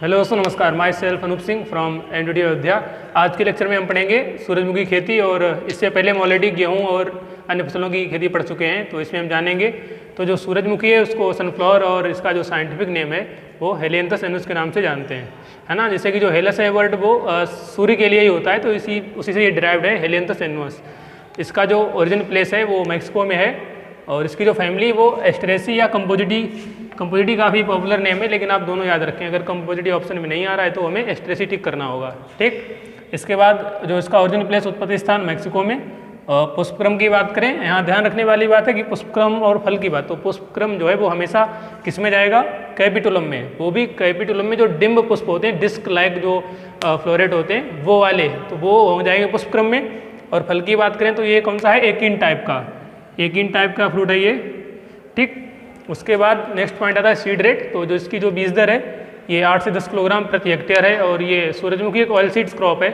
Hello दोस्तों, नमस्कार। Myself Anoop Singh from NDT Ayodhya. आज के लेक्चर में हम पढ़ेंगे सूरजमुखी खेती, और इससे पहले हम ऑलरेडी गेहूँ और अन्य फसलों की खेती पढ़ चुके हैं। तो इसमें हम जानेंगे तो जो सूरजमुखी है उसको सनफ्लावर, और इसका जो साइंटिफिक नेम है वो हेलियंथस एनुस के नाम से जानते हैं, है ना। जैसे कि जो हेलस है वर्ड वो सूर्य के लिए ही होता है, तो उसी से ये डिराइव्ड है हेलियंथस एनुस। इसका जो ओरिजिन प्लेस है वो मैक्सिको में है, और इसकी जो फैमिली वो एस्ट्रेसी या कंपोजिटी काफ़ी पॉपुलर नेम है, लेकिन आप दोनों याद रखें। अगर कंपोजिटी ऑप्शन में नहीं आ रहा है तो हमें एस्ट्रेसी टिक करना होगा, ठीक। इसके बाद जो इसका ओरिजिन प्लेस उत्पत्ति स्थान मैक्सिको में। पुष्पक्रम की बात करें, यहाँ ध्यान रखने वाली बात है कि पुष्पक्रम और फल की बात, तो पुष्पक्रम जो है वो हमेशा किस में जाएगा? कैपिटुलम में। वो भी कैपिटुलम में जो डिम्ब पुष्प होते हैं, डिस्क लाइक जो फ्लोरेट होते हैं वो वाले, तो वो हो जाएंगे पुष्पक्रम में। और फल की बात करें तो ये कौन सा है? एकिन टाइप का फ्रूट है ये, ठीक। उसके बाद नेक्स्ट पॉइंट आता है सीड रेट। तो जो इसकी जो बीज दर है ये 8 से 10 किलोग्राम प्रति हेक्टेयर है, और ये सूरजमुखी एक ऑयल सीड्स क्रॉप है।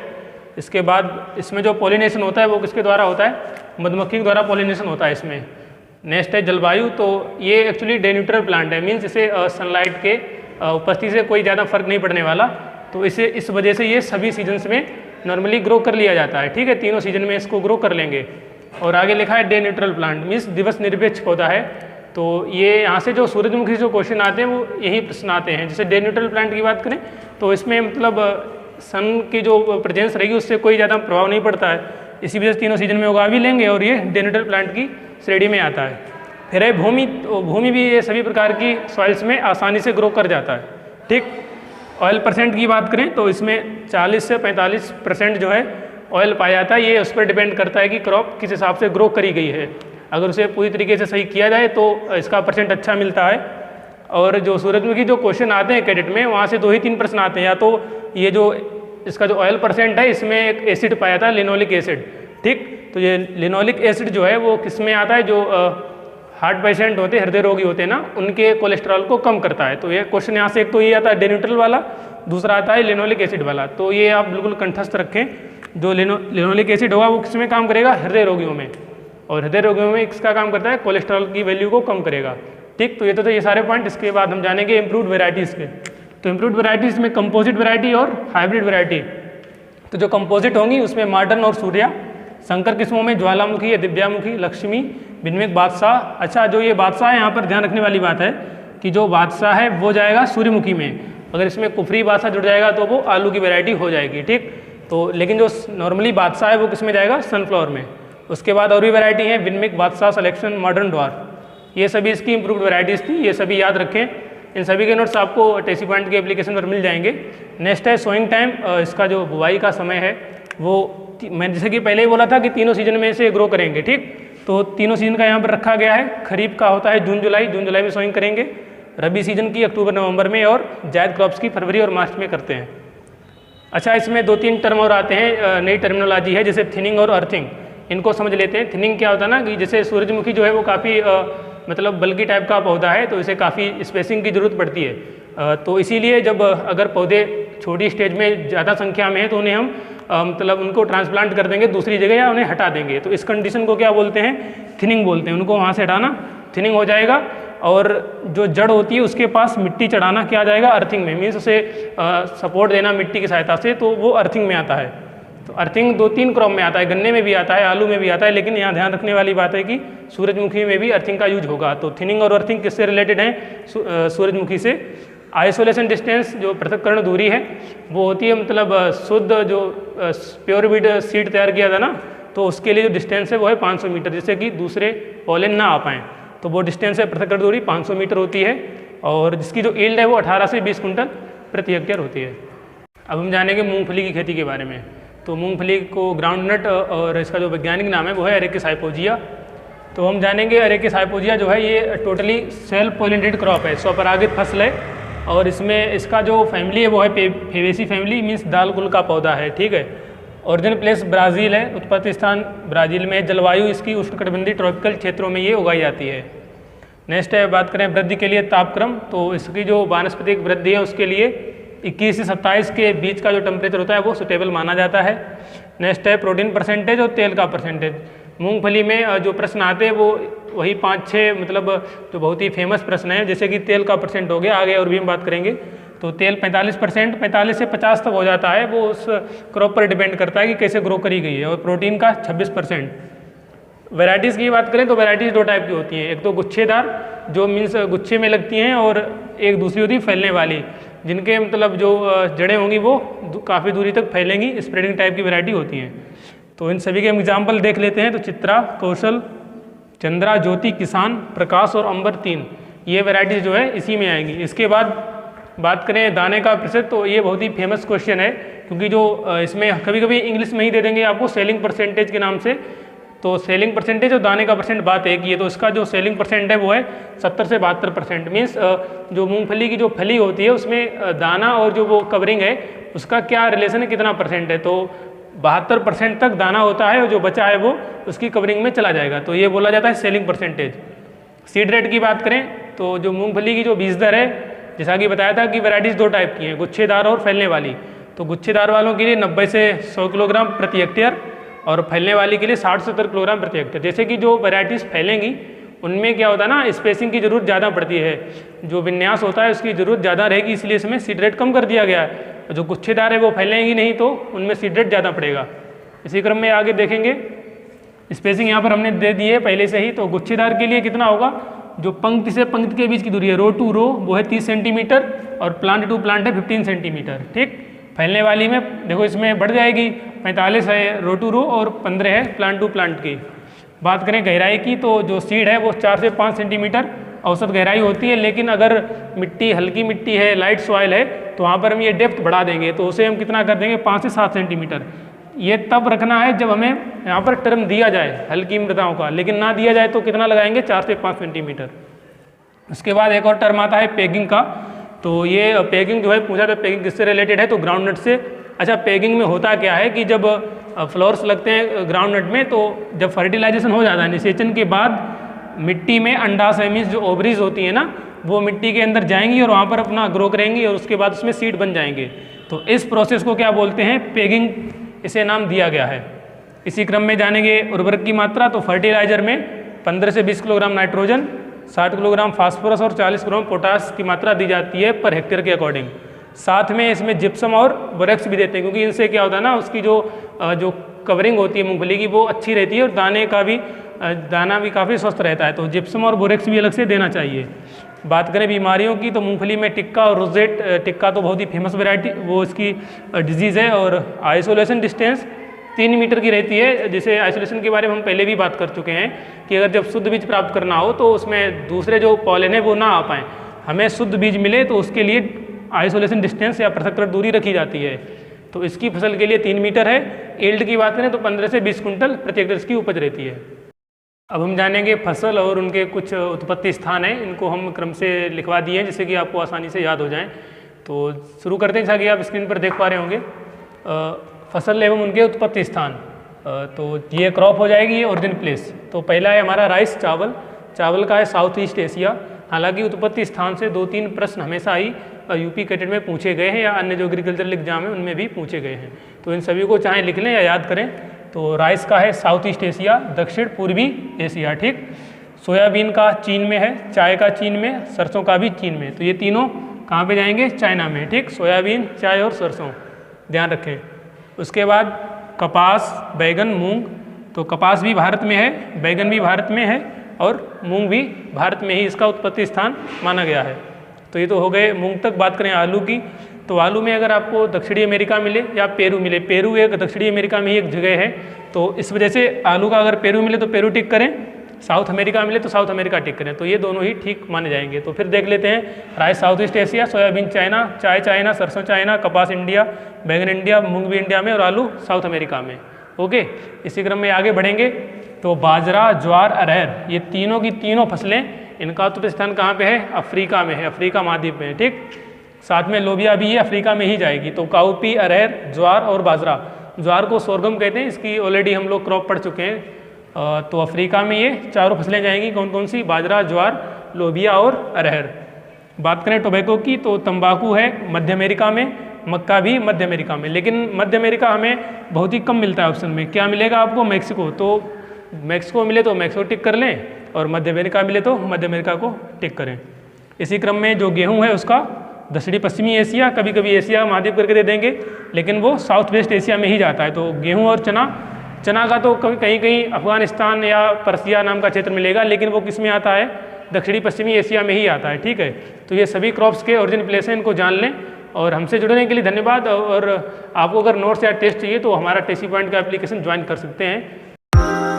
इसके बाद इसमें जो पॉलिनेशन होता है वो किसके द्वारा होता है? मधुमक्खी के द्वारा पॉलिनेशन होता है इसमें। नेक्स्ट है जलवायु। तो ये एक्चुअली डे न्यूट्रल प्लांट है, मीन्स इसे सनलाइट के उपस्थिति से कोई ज़्यादा फर्क नहीं पड़ने वाला, तो इस वजह से ये सभी सीजन्स में नॉर्मली ग्रो कर लिया जाता है, ठीक है। तीनों सीजन में इसको ग्रो कर लेंगे। और आगे लिखा है डे न्यूट्रल प्लांट, मीन्स दिवस निरपेक्ष पौधा है। तो ये यहाँ से जो सूरजमुखी से जो क्वेश्चन आते हैं वो यही प्रश्न आते हैं। जैसे डे न्यूट्रल प्लांट की बात करें तो इसमें मतलब सन की जो प्रेजेंस रहेगी उससे कोई ज़्यादा प्रभाव नहीं पड़ता है, इसी वजह से तीनों सीजन में उगा भी लेंगे, और ये डे न्यूट्रल प्लांट की श्रेणी में आता है। फिर है भूमि। तो भूमि भी ये सभी प्रकार की सॉइल्स में आसानी से ग्रो कर जाता है, ठीक। ऑयल परसेंट की बात करें तो इसमें 40 से 45% जो है ऑयल पाया जाता है। ये उस पर डिपेंड करता है कि क्रॉप किस हिसाब से ग्रो करी गई है। अगर उसे पूरी तरीके से सही किया जाए तो इसका परसेंट अच्छा मिलता है। और जो सूरजमुखी जो क्वेश्चन आते हैं कैडेट में, वहाँ से 2 ही 3 प्रश्न आते हैं। या तो ये जो इसका जो ऑयल परसेंट है इसमें एक एसिड पाया था, लिनोलिक एसिड, ठीक। तो ये लिनोलिक एसिड जो है वो किस में आता है? जो हार्ट पेशेंट होते हैं, हृदय रोगी होते हैं ना, उनके कोलेस्ट्रॉल को कम करता है। तो ये क्वेश्चन यहाँ से एक तो ये आता है डे न्यूट्रल वाला, दूसरा आता है लिनोलिक एसिड वाला। तो ये आप बिल्कुल कंठस्थ रखें। जो लिनोलिक एसिड होगा वो किसमें काम करेगा? हृदय रोगियों में। और हृदय रोगियों में इसका काम करता है कोलेस्ट्रॉल की वैल्यू को कम करेगा, ठीक। तो ये तो ये सारे पॉइंट। इसके बाद हम जानेंगे इम्प्रूव्ड वेराइटीज़ के। तो इम्प्रूव्ड वेराइटीज़ में कंपोजिट वेराइटी और हाइब्रिड वेराइटी। तो जो कंपोजिट होंगी उसमें मॉडर्न और सूर्या। संकर किस्मों में ज्वालामुखी या दिव्यामुखी, लक्ष्मी, बिन्विक, बादशाह। अच्छा, जो ये बादशाह है यहाँ पर ध्यान रखने वाली बात है कि जो बादशाह है वो जाएगा सूर्यमुखी में। अगर इसमें कुफरी बादशाह जुड़ जाएगा तो वो आलू की वेराइटी हो जाएगी, ठीक। तो लेकिन जो नॉर्मली बादशाह है वो किस में जाएगा? सनफ्लावर में। उसके बाद और भी वैरायटी है, विनमिक, बादशाह, सिलेक्शन, मॉडर्न, ड्वार्फ। ये सभी इसकी इंप्रूव्ड वैराइटीज़ थी, ये सभी याद रखें। इन सभी के नोट्स आपको टेसी पॉइंट के एप्लीकेशन पर मिल जाएंगे। नेक्स्ट है सोइंग टाइम। इसका जो बुआई का समय है वो मैं जैसे कि पहले ही बोला था कि तीनों सीजन में से ग्रो करेंगे, ठीक। तो तीनों सीजन का यहाँ पर रखा गया है। खरीफ का होता है जून जुलाई में सोइंग करेंगे। रबी सीजन की अक्टूबर नवंबर में, और जायद क्रॉप्स की फरवरी और मार्च में करते हैं। अच्छा, इसमें 2-3 टर्म और आते हैं, नई टर्मिनोलॉजी है, जैसे थिनिंग और अर्थिंग। इनको समझ लेते हैं। थिनिंग क्या होता है ना कि जैसे सूरजमुखी जो है वो काफ़ी मतलब बल्कि टाइप का पौधा है, तो इसे काफ़ी स्पेसिंग की ज़रूरत पड़ती है। तो इसीलिए जब अगर पौधे छोटी स्टेज में ज़्यादा संख्या में है तो उन्हें हम मतलब उनको ट्रांसप्लांट कर देंगे दूसरी जगह, या उन्हें हटा देंगे। तो इस कंडीशन को क्या बोलते हैं? थिनिंग बोलते हैं। उनको वहाँ से हटाना थिनिंग हो जाएगा। और जो जड़ होती है उसके पास मिट्टी चढ़ाना क्या आ जाएगा? अर्थिंग में। मीन्स उसे सपोर्ट देना मिट्टी की सहायता से, तो वो अर्थिंग में आता है। तो अर्थिंग 2-3 क्रॉप में आता है, गन्ने में भी आता है, आलू में भी आता है, लेकिन यहाँ ध्यान रखने वाली बात है कि सूरजमुखी में भी अर्थिंग का यूज होगा। तो थिनिंग और अर्थिंग किससे रिलेटेड हैं? सूरजमुखी से। आइसोलेशन डिस्टेंस, जो पृथक्करण दूरी है वो होती है मतलब शुद्ध जो प्योर वीड सीड तैयार किया था ना, तो उसके लिए जो डिस्टेंस है वो है 500 मीटर, जिससे कि दूसरे पॉलन ना आ पाएँ। तो वो डिस्टेंस है पृथक्करण दूरी 500 मीटर होती है, और जिसकी जो यील्ड है वो 18 से 20 कुंटल प्रति हेक्टेयर होती है। अब हम जानेंगे मूंगफली की खेती के बारे में। तो मूंगफली को ग्राउंडनट, और इसका जो वैज्ञानिक नाम है वो है अरेकिस हाइपोजिया। तो हम जानेंगे अरेकिस हाइपोजिया जो है ये टोटली सेल्फ पॉलिनेटेड क्रॉप है, स्वपरागित फसल है। और इसमें इसका जो फैमिली है वो है फेवेसी फैमिली, मीन्स दाल कुल का पौधा है, ठीक है। ओरिजिन प्लेस ब्राज़ील है, उत्पत्ति स्थान ब्राज़ील में। जलवायु इसकी उष्णकटिबंधीय ट्रॉपिकल क्षेत्रों में ये उगाई जाती है। नेक्स्ट है, बात करें वृद्धि के लिए तापक्रम। तो इसकी जो वानस्पतिक वृद्धि है उसके लिए 21 से 27 के बीच का जो टेम्परेचर होता है वो सुटेबल माना जाता है। नेक्स्ट है प्रोटीन परसेंटेज और तेल का परसेंटेज। मूंगफली में जो प्रश्न आते हैं वो वही 5-6 मतलब जो बहुत ही फेमस प्रश्न है, जैसे कि तेल का परसेंट हो गया, आगे और भी हम बात करेंगे। तो तेल 45%, 45 से 50 तक हो जाता है, वो उस क्रॉप पर डिपेंड करता है कि कैसे ग्रो करी गई है। और प्रोटीन का 26%। वैराइटीज़ की बात करें तो वैराइटीज़ दो टाइप की होती हैं, एक तो गुच्छेदार जो मीन्स गुच्छे में लगती हैं, और एक दूसरी होती है फैलने वाली, जिनके मतलब जो जड़ें होंगी वो काफ़ी दूरी तक फैलेंगी, स्प्रेडिंग टाइप की वैरायटी होती हैं। तो इन सभी के एग्जाम्पल देख लेते हैं। तो चित्रा, कौशल, चंद्रा, ज्योति, किसान, प्रकाश और अंबर 3 ये वैरायटीज़ जो है इसी में आएंगी। इसके बाद बात करें दाने का प्रतिशत, तो ये बहुत ही फेमस क्वेश्चन है, क्योंकि जो इसमें कभी कभी इंग्लिश में ही दे देंगे आपको सेलिंग परसेंटेज के नाम से। तो सेलिंग परसेंटेज और दाने का परसेंट बात एक ही है। तो इसका जो सेलिंग परसेंट है वो है 70 से 72%। मीन्स जो मूंगफली की जो फली होती है उसमें दाना और जो वो कवरिंग है उसका क्या रिलेशन है, कितना परसेंट है। तो 72% तक दाना होता है और जो बचा है वो उसकी कवरिंग में चला जाएगा, तो ये बोला जाता है सेलिंग परसेंटेज। सीड रेट की बात करें तो जो मूंगफली की जो बीज दर है, जैसा कि बताया था कि वैराइटीज़ दो टाइप की हैं, गुच्छेदार और फैलने वाली। तो गुच्छेदार वालों के लिए 90 से 100 किलोग्राम प्रति हेक्टेयर और फैलने वाली के लिए 60 से 70 किलोग्राम प्रति हेक्टेयर। जैसे कि जो वैराइटीज़ फैलेंगी उनमें क्या होता है ना, स्पेसिंग की जरूरत ज़्यादा पड़ती है, जो विन्यास होता है उसकी ज़रूरत ज़्यादा रहेगी, इसलिए इसमें सीड रेट कम कर दिया गया है। जो गुच्छेदार है वो फैलेंगी नहीं तो उनमें सीड रेट ज़्यादा पड़ेगा। इसी क्रम में आगे देखेंगे, स्पेसिंग यहाँ पर हमने दे दी है पहले से ही। तो गुच्छेदार के लिए कितना होगा, जो पंक्ति से पंक्ति के बीच की दूरी है रो टू रो वो है 30 सेंटीमीटर और प्लांट टू प्लांट है 15 सेंटीमीटर। ठीक, फैलने वाली में देखो इसमें बढ़ जाएगी, 45 है रो टू रो और 15 है प्लांट टू प्लांट की। बात करें गहराई की तो जो सीड है वो 4 से 5 सेंटीमीटर औसत गहराई होती है, लेकिन अगर मिट्टी हल्की मिट्टी है, लाइट सॉइल है, तो वहाँ पर हम ये डेप्थ बढ़ा देंगे, तो उसे हम कितना कर देंगे 5 से 7 सेंटीमीटर। ये तब रखना है जब हमें यहाँ पर टर्म दिया जाए हल्की मृदाओं का, लेकिन ना दिया जाए तो कितना लगाएंगे 4 से 5 सेंटीमीटर। उसके बाद एक और टर्म आता है पेगिंग का। तो ये पेगिंग जो है पूछा था पेगिंग किससे रिलेटेड है, तो ग्राउंड नट से। अच्छा, पेगिंग में होता क्या है कि जब फ्लावर्स लगते हैं ग्राउंड नट में, तो जब फर्टिलाइजेशन हो जाता है निषेचन के बाद मिट्टी में अंडाशय मीन्स जो ओवरीज होती है ना, वो मिट्टी के अंदर जाएंगी और वहाँ पर अपना ग्रो करेंगी और उसके बाद उसमें सीड बन जाएंगे। तो इस प्रोसेस को क्या बोलते हैं, पेगिंग, इसे नाम दिया गया है। इसी क्रम में जानेंगे उर्वरक की मात्रा। तो फर्टिलाइजर में 15 से 20 किलोग्राम नाइट्रोजन, 60 किलोग्राम फास्फोरस और 40 किलोग्राम पोटास की मात्रा दी जाती है पर हेक्टेयर के अकॉर्डिंग। साथ में इसमें जिप्सम और बोरेक्स भी देते हैं, क्योंकि इनसे क्या होता है ना, उसकी जो कवरिंग होती है मूंगफली की वो अच्छी रहती है और दाना भी काफ़ी स्वस्थ रहता है। तो जिप्सम और बोरेक्स भी अलग से देना चाहिए। बात करें बीमारियों की तो मूंगफली में टिक्का और रोजेट, टिक्का तो बहुत ही फेमस वैरायटी वो इसकी डिजीज़ है। और आइसोलेशन डिस्टेंस 3 मीटर की रहती है। जैसे आइसोलेशन के बारे में हम पहले भी बात कर चुके हैं कि अगर जब शुद्ध बीज प्राप्त करना हो तो उसमें दूसरे जो पॉलन है वो ना आ पाएँ, हमें शुद्ध बीज मिले, तो उसके लिए आइसोलेशन डिस्टेंस या पृथक्कृत दूरी रखी जाती है। तो इसकी फसल के लिए 3 मीटर है। यील्ड की बात करें तो 15 से 20 कुंटल प्रति हेक्टेयर की उपज रहती है। अब हम जानेंगे फसल और उनके कुछ उत्पत्ति स्थान हैं, इनको हम क्रम से लिखवा दिए हैं जिससे कि आपको आसानी से याद हो जाएं। तो शुरू करते हैं, जैसा कि आप स्क्रीन पर देख पा रहे होंगे, फसल एवं उनके उत्पत्ति स्थान। तो ये क्रॉप हो जाएगी, ये ओरिजिन प्लेस। तो पहला है हमारा राइस, चावल का है साउथ ईस्ट एशिया। हालांकि उत्पत्ति स्थान से 2-3 प्रश्न हमेशा ही यूपी कैटेट में पूछे गए हैं या अन्य जो एग्रीकल्चरल एग्जाम है उनमें भी पूछे गए हैं। तो इन सभी को चाहे लिख लें या याद करें। तो राइस का है साउथ ईस्ट एशिया, दक्षिण पूर्वी एशिया। ठीक, सोयाबीन का चीन में है, चाय का चीन में, सरसों का भी चीन में। तो ये तीनों कहाँ पे जाएंगे, चाइना में। ठीक, सोयाबीन, चाय और सरसों, ध्यान रखें। उसके बाद कपास, बैगन, मूंग। तो कपास भी भारत में है, बैगन भी भारत में है और मूंग भी भारत में ही इसका उत्पत्ति स्थान माना गया है। तो ये तो हो गए मूंग तक। बात करें आलू की, तो आलू में अगर आपको दक्षिणी अमेरिका मिले या पेरू मिले, पेरू एक दक्षिणी अमेरिका में ही एक जगह है, तो इस वजह से आलू का अगर पेरू मिले तो पेरू टिक करें, साउथ अमेरिका मिले तो साउथ अमेरिका टिक करें। तो ये दोनों ही ठीक माने जाएंगे। तो फिर देख लेते हैं, rice south east Asia, soybean China, चाय चाइना, सरसों चाइना, कपास इंडिया, बैगन इंडिया, मूंग भी इंडिया में और आलू साउथ अमेरिका में। ओके, इसी क्रम में आगे बढ़ेंगे। तो बाजरा, ज्वार, अरहर, ये तीनों की तीनों फसलें, इनका उत्पत्ति स्थान कहाँ पे है, अफ्रीका में है, अफ्रीका महाद्वीप में। ठीक, साथ में लोबिया भी ये अफ्रीका में ही जाएगी। तो काउपी, अरहर, ज्वार और बाजरा, ज्वार को सोरगम कहते हैं, इसकी ऑलरेडी हम लोग क्रॉप पढ़ चुके हैं। तो अफ्रीका में ये चारों फसलें जाएंगी, कौन कौन सी, बाजरा, ज्वार, लोबिया और अरहर। बात करें टोबैको की, तो तंबाकू है मध्य अमेरिका में, मक्का भी मध्य अमेरिका में। लेकिन मध्य अमेरिका हमें बहुत ही कम मिलता है ऑप्शन में। क्या मिलेगा आपको, मैक्सिको। तो मैक्सिको मिले तो मैक्सिको टिक कर लें और मध्य अमेरिका मिले तो मध्य अमेरिका को टिक करें। इसी क्रम में जो गेहूं है उसका दक्षिणी पश्चिमी एशिया, कभी कभी एशिया महाद्वीप करके दे देंगे, लेकिन वो साउथ वेस्ट एशिया में ही जाता है। तो गेहूँ और चना का तो कहीं कहीं अफगानिस्तान या पर्सिया नाम का क्षेत्र मिलेगा, लेकिन वो किस में आता है, दक्षिणी पश्चिमी एशिया में ही आता है। ठीक है, तो ये सभी क्रॉप्स के ओरिजिन प्लेस हैं, इनको जान लें। और हमसे जुड़ने के लिए धन्यवाद। और आपको अगर नोट्स या टेस्ट चाहिए तो हमारा TASSY पॉइंट का एप्लीकेशन ज्वाइन कर सकते हैं।